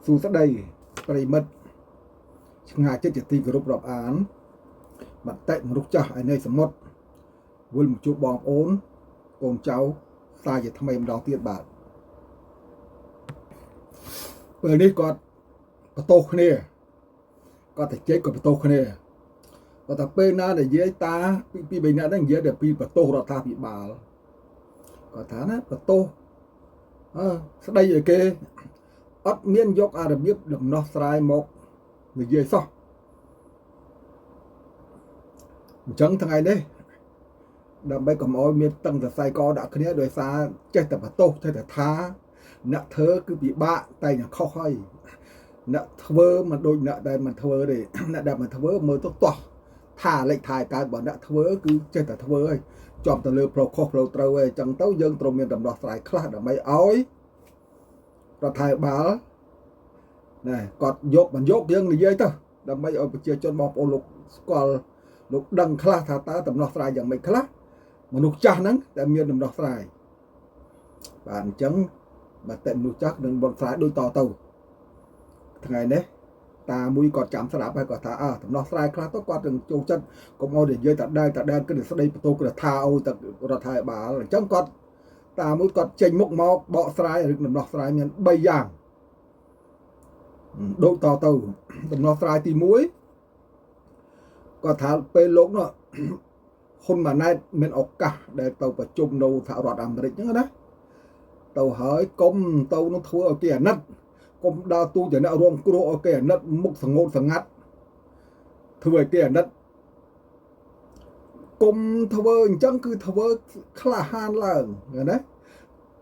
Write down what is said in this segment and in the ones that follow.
ស៊ូស្ដីប្រិមិត្តឆ្ងាយចិត្តជាទីគោរពរាប់អានមតិមនុស្សចាស់ឯនៃសមុទ្រវិលមកជួបបងប្អូនកូនចៅសារជាថ្មីម្ដងទៀតបាទពេលនេះគាត់បន្ទោសគ្នាគាត់តែជែកគាត់បន្ទោសគ្នាគាត់ថាពេលណានិយាយតាពី3នាក់ហ្នឹងនិយាយតែពីបន្ទោសរដ្ឋាភិបាលគាត់ថាណាបន្ទោសស្ដីឲ្យគេអត់មានយកអារបៀបដំណោះស្រាយមកនិយាយសោះអញ្ចឹងថ្ងៃនេះដើម្បីកុំឲ្យមានតឹងសរសៃកដាក់គ្នាដោយសារចេះតែបន្ទោសចេះតែថាអ្នកធ្វើគឺពិបាកតែនឹងខុសហើយអ្នកធ្វើមិនដូចអ្នកដែលមិនធ្វើទេអ្នកដែលមិនធ្វើមើលទៅទាស់ថាលេខថែកើតបើអ្នកធ្វើគឺចេះតែធ្វើហើយជាប់ទៅលើផ្លូវខុសផ្លូវត្រូវហើយអញ្ចឹងទៅយើងត្រូវមានដំណោះស្រាយខ្លះដើម្បីឲ្យរដ្ឋាភិបាលណែគាត់យកមិនយកយើងនិយាយទៅដើម្បីឲ្យប្រជាជនបងប្អូនលោកស្គាល់លោកដឹងខ្លះថាតើដំណោះស្រាយយ៉ាងម៉េចខ្លះមនុស្សចាស់ហ្នឹងតែមានដំណោះស្រាយបាទអញ្ចឹងបើតែមនុស្សចាស់នឹងដំណោះស្រាយដូចតទៅថ្ងៃនេះតាមួយគាត់ចាំស្ដាប់ហើយគាត់ថាដំណោះស្រាយខ្លះទៅគាត់នឹងចូលចិត្តកុំឲ្យនិយាយតដែលគិតស្ដីបន្ទោសគិតថាអូទៅរដ្ឋាភិបាលអញ្ចឹងគាត់តាមួយគាត់ចេញមុខមកបកស្រាយឬដំណោះស្រាយមាន3យ៉ាងដូចតទៅដំណោះស្រាយទី1គាត់ថាពេលលោកនោះហ៊ុនម៉ាណែតមានឱកាសដែលទៅប្រជុំនៅសហរដ្ឋអាមេរិកហ្នឹងណាទៅហើយកុំទៅនឹងធ្វើឲ្យគេអាណិតកុំដើរទូជាអ្នករួមគ្រោះឲ្យគេអាណិតមុខសងោតសងាត់ធ្វើឲ្យគេអាណិតកុំធ្វើអញ្ចឹងគឺធ្វើក្លាហានឡើងណា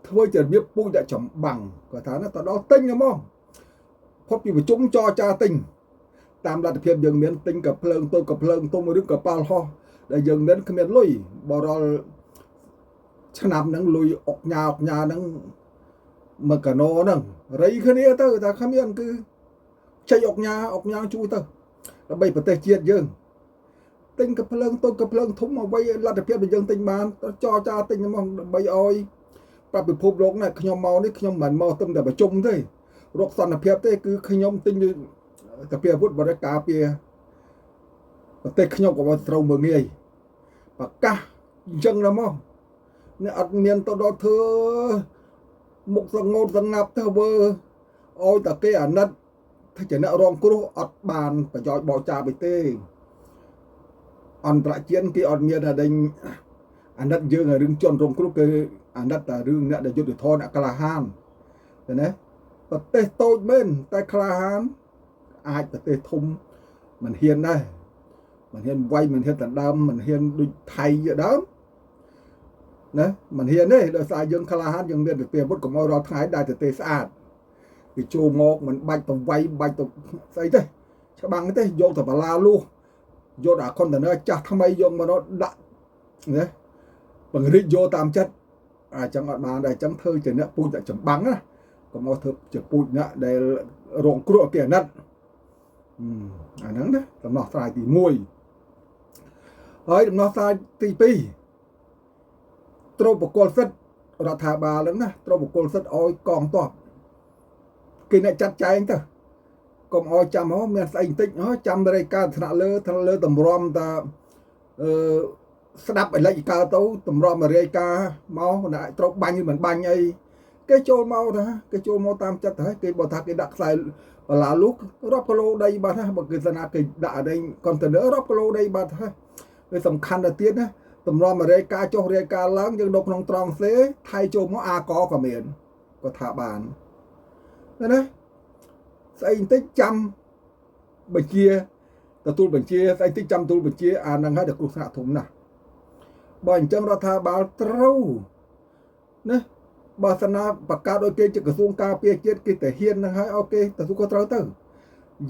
ធ្វើជារបៀបពូជដាក់ចំបាំងគាត់ថាណាទៅដល់ទិញហ្មងផុតពីប្រជុំចរចាទិញតាមលទ្ធភាពយើងមានទិញកភ្លើងតូចកភ្លើងទុំឬកប៉ាល់ហោះដែលយើងមានគ្មានលុយបរលឆ្នាំហ្នឹងលុយអុកញ៉ាហ្នឹងមកកាណូហ្នឹងរៃគ្នាទៅតែគ្មានគឺចេញអុកញ៉ាជួយទៅដើម្បីប្រទេសជាតិយើងទិញកភ្លើងតូចកភ្លើងធំអ្វីលទ្ធភាពដែលយើងទិញបានចរចាទិញហ្មងដើម្បីឲ្យប្រាប់ពិភពលោកណាខ្ញុំមកនេះខ្ញុំមិនមកទៅតែប្រជុំទេរកសន្តិភាពទេគឺខ្ញុំទិញតែពីអាវុធបរិការពីប្រទេសខ្ញុំក៏ត្រូវមើងងាយប្រកាសអញ្ចឹងណាមកអ្នកអត់មានទៅដល់ធ្វើមុខសងោតសងាប់ទៅធ្វើឲ្យតែគេអាណិតថាជាអ្នករងគ្រោះអត់បានប្រយោជន៍បោចាបិទេអន្តរជាតិគេអត់មានតែដេញអាណិតយើងរឿងជនរងគ្រោះគឺអាណិតតែរឿងអ្នកដែលយុទ្ធធរអ្នកក្លាហានឃើញទេប្រទេសតូចមែនតែក្លាហានអាចប្រទេសធំមិនហ៊ានដែរមិនហ៊ានវាយមិនហ៊ានដណ្ដើមមិនហ៊ានដូចថៃដើមណាមិនហ៊ានទេដោយសារយើងក្លាហានយើងមានពីអាវុធកុំឲ្យរាល់ថ្ងៃដែរទៅទេស្អាតគេចូលមកមិនបាច់ទៅវាយបាច់ទៅស្អីទេច្បាំងទេយកទៅបលាលួសយកអាកុនតឺន័រចាស់ថ្មីយកមកដាក់ណាបង្រិចយកតាមចិត្តអញ្ចឹងអត់បានដែរអញ្ចឹងធ្វើជាអ្នកពូជតែចម្បាំងណាកុំឲ្យធ្វើជាពូជអ្នកដែលរងគ្រោះគេអាណិតអាហ្នឹងណាដំណោះស្រាយទី1ហើយដំណោះស្រាយទី2ត្រូវបកគលសិទ្ធិរដ្ឋាភិបាលហ្នឹងណាត្រូវបកគលសិទ្ធិឲ្យកងទ័ពគេអ្នកចាត់ចែងទៅកុំឲ្យចាំហ៎មានស្អីបន្តិចចាំរាយការណ៍ថ្នាក់លើតម្រាំតាស្ដាប់អលេចកើទៅតម្រាំរាយការណ៍មកណាត្រូវបាញ់ឬមិនបាញ់អីគេចូលមកថាគេចូលមកតាមចិត្តទៅហើយគេបើថាគេដាក់ខ្សែបលាលូករាប់គីឡូដីបាត់ហើយបើគេស្នាគេដាក់អីកុនតឺន័ររាប់គីឡូដីបាត់ហើយវាសំខាន់ទៅទៀតណាតម្រាំរាយការណ៍ចុះរាយការណ៍ឡើងយើងនៅក្នុងត្រង់សេថៃចូលមកអាកក៏មានក៏ថាបានណាស្អីបន្តិចចាំបញ្ជាទទួលបញ្ជាស្អីបន្តិចចាំទទួលបញ្ជាអាហ្នឹងហើយតែគ្រោះថ្នាក់ធំណាស់បើអញ្ចឹងរដ្ឋាភិបាលត្រូវណាបើសិនណាប្រកាសឲ្យគេជាក្រសួងការពារជាតិគេទៅហ៊ានហ្នឹងហើយអូខេទទួលក៏ត្រូវទៅ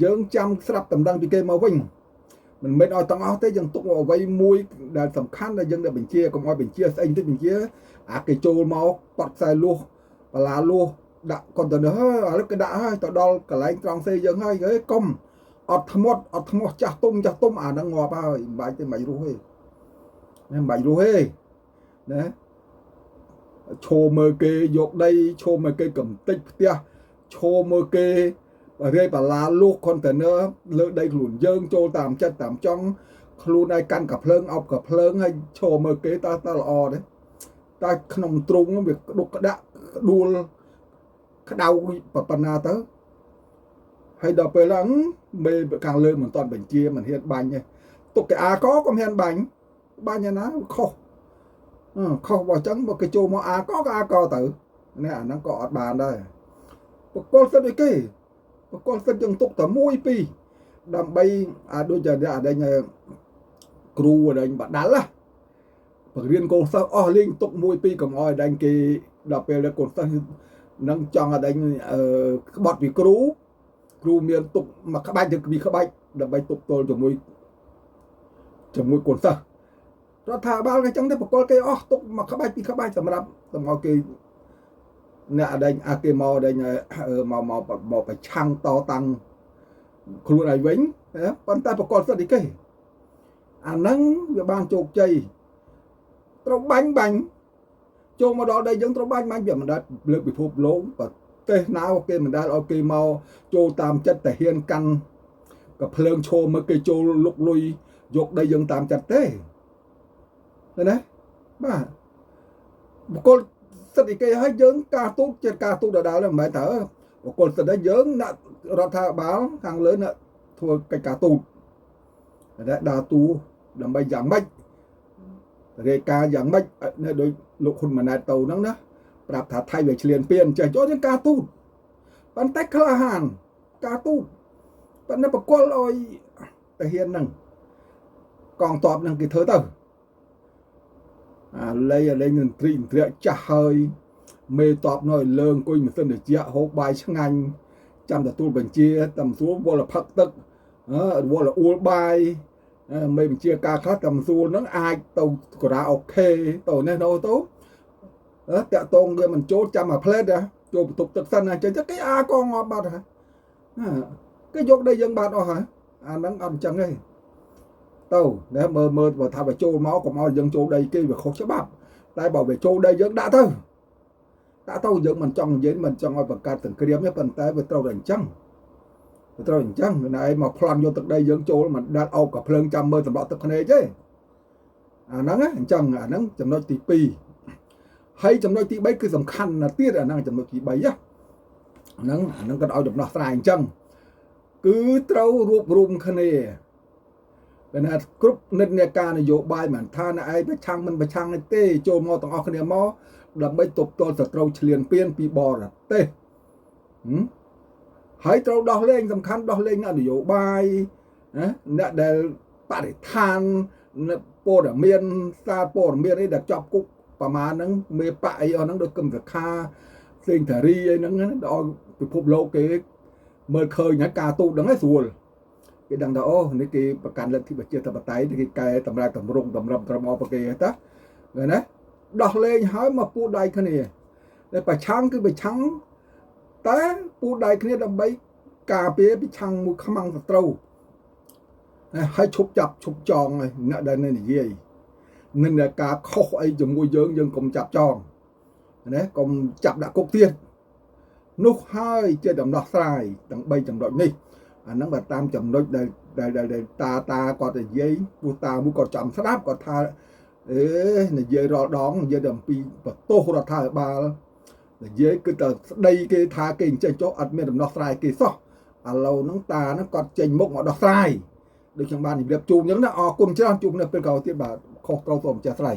យើងចាំស្រាប់តម្រឹងពីគេមកវិញមិនមែនឲ្យទាំងអស់ទេយើងទុកអ្វីមួយដែលសំខាន់ដែលយើងនឹងបញ្ជាកុំឲ្យបញ្ជាស្អីបន្តិចបញ្ជាអាគេចូលមកប៉ាត់ខ្សែលួសបលាលួសដាក់កុនតឺន័រឥឡូវគេដាក់ហើយទៅដល់កន្លែងត្រង់សេយើងហើយកុំអត់ធ្មត់ចាស់ទុំអាហ្នឹងងាប់ហើយមិនបាច់ទេមិនរស់ទេមិនបាច់រស់ទេណាឈោមើលគេយកដីឈោមើលគេកំតិចផ្ទះឈោមើលគេ រាយបាឡាលូក container លើដីខ្លួនយើងចូលតាមចិត្តតាមចង់ខ្លួនឯងកាន់កាភ្លើងអប់កាភ្លើងហើយឈរមើលគេតើល្អទេតែក្នុងទ្រុងវាក្តុកក្តាក់ក្ដួលក្តៅប៉ុណ្ណាទៅហើយដល់ពេលហ្នឹងមេខាងលើមិនតាន់បញ្ជាមិនហ៊ានបាញ់ទេទុកគេអាកក៏មិនហ៊ានបាញ់ឯណាខុសបើអញ្ចឹងបើគេចូលមកអាកក៏អាកទៅនេះអាហ្នឹងក៏អត់បានដែរបកគលសិទ្ធិគេបកគលសិទ្ធិយើងទុកតែ1 2ដើម្បីដូចជាអាដេញគ្រូអាដេញបដាល់ណាបង្រៀនកូនសិស្សអស់លេងទុក1 2កុំឲ្យដេញគេដល់ពេលកូនសិស្សនឹងចង់អាដេញក្បត់ពីគ្រូមានទុកមួយក្បាច់ឬពីរក្បាច់ដើម្បីទប់ទល់ជាមួយកូនសិស្សរដ្ឋាភិបាលគេចឹងទេបកគលគេអស់ទុកមួយក្បាច់ពីរក្បាច់សម្រាប់មកគេអ្នកអដែងគេមកអដែងមកប្រឆាំងតតាំងខ្លួនឯងវិញប៉ុន្តែបកគលសិទ្ធិគេអាហ្នឹងវាបានជោគជ័យត្រូវបាញ់ចូលមកដល់ដីយើងត្រូវបាញ់វាមិនដែលលើកពិភពលោកប្រទេសណាគេមិនដែលឲ្យគេមកចូលតាមចិត្តតែហ៊ានកាន់ក៏ភ្លើងឈោមើលគេចូលលុកលុយយកដីយើងតាមចិត្តទេណាបាទបកគលសិទ្ធិគេឲ្យយើងការទូតជាការទូតដដែលមិនមែនតើបកគលសិទ្ធិយើងអ្នករដ្ឋាភិបាលខាងលើអ្នកធ្វើកិច្ចការទូតតែដើរទូដើម្បីយ៉ាងម៉េចរាយការណ៍យ៉ាងម៉េចនៅដោយលោកហ៊ុនម៉ាណែតទៅហ្នឹងណាប្រាប់ថាថៃវាឆ្លៀនពៀនចេះចូលជាការទូតប៉ុន្តែក្លាហានការទូតប៉ុន្តែបកគលឲ្យតាហ៊ានហ្នឹងកងទ័ពហ្នឹងគេធ្វើទៅលេងនឹងត្រីត្រាក់ចាស់ហើយមេតបនៅលើអង្គុយម៉ាស៊ីនត្រជាក់ហូបបាយឆ្ងាញ់ចាំទទួលបញ្ជាតាមសួរវល់ផឹកទឹកវល់អួលបាយមេបញ្ជាការខ្លះតាមសួរហ្នឹងអាចទៅកូរ៉ាអូខេទៅនេះទៅតាក់តងវាមិនចូលចាំមួយផ្លេតចូលបន្ទប់ទឹកសិនអញ្ចឹងគេអាក៏ងាប់បាត់ហើយគេយកដីយើងបាត់អស់ហើយអាហ្នឹងអត់អញ្ចឹងទេទៅណាមើលបើថាវាចូលមកកុំឲ្យយើងចូលដីគេវាខុសច្បាប់តែបើវាចូលដីយើងដាក់ទៅយើងមិនចង់និយាយមិនចង់ឲ្យបង្កើតសង្គ្រាមទេប៉ុន្តែវាត្រូវតែអញ្ចឹងណែមកប្លន់យកទឹកដីយើងចូលមិនដាល់អោបកាភ្លើងចាំមើលសម្បត្តិទឹកភ្នែកទេអាហ្នឹងអញ្ចឹងអាហ្នឹងចំណុចទី2ហើយចំណុចទី3គឺសំខាន់ណាស់ទៀតអាហ្នឹងចំណុចទី3អាហ្នឹងក៏ឲ្យដំណោះស្រាយអញ្ចឹងគឺត្រូវរួបរวมគ្នាបើណាគ្រប់និន្នាការនយោបាយមិនថាណែឯងប្រឆាំងមិនប្រឆាំងទេចូលមកទាំងអស់គ្នាមកដើម្បីទប់ទល់សត្រូវឈ្លានពានពីបរទេសហើយត្រូវដោះលែងសំខាន់ដោះលែងនយោបាយអ្នកដែលបរិស្ថានព័ត៌មានសារព័ត៌មានអីដែលជាប់គុកប្រមាណហ្នឹងមេបៈអីអស់ហ្នឹងដូចគឹមសខាសេងធារីអីហ្នឹងដល់ពិភពលោកគេមើលឃើញហើយការទូតហ្នឹងឯងស្រួលគេដឹងថាអូនេះគេប្រកាន់លទ្ធិប្រជាធិបតេយ្យគេកែតម្រែតម្រង់តម្រឹមត្រឹមអស់ប្រគេតាឃើញណាដោះលែងហើយមកពូដៃគ្នាតែប្រឆាំងគឺប្រឆាំងតែពូដៃគ្នាដើម្បីការពារប្រឆាំងមួយខ្មាំងសត្រូវហើយឈប់ចាប់ឈប់ចងអ្នកដែលនិយាយនឹងការខុសអីជាមួយយើងកុំចាប់ចងណាកុំចាប់ដាក់គុកទៀតនោះហើយជាដំណោះស្រាយទាំង3ចំណុចនេះអាហ្នឹងបើតាមចំណុចដែលតាគាត់និយាយពូតាមួយគាត់ចាំស្ដាប់គាត់ថានិយាយរាល់ដងនិយាយអំពីបន្ទោសរដ្ឋាភិបាលនិយាយគឺតែស្ដីគេថាគេអញ្ចឹងចុះអត់មានដំណោះស្រាយគេសោះឥឡូវហ្នឹងតាហ្នឹងគាត់ចេញមុខមកដោះស្រាយដូចខ្ញុំបានជម្រាបជូនអញ្ចឹងណាអរគុណច្រើនជួបនៅពេលក្រោយទៀតបាទខុសត្រូវសូមអញ្ជើញស្រាយ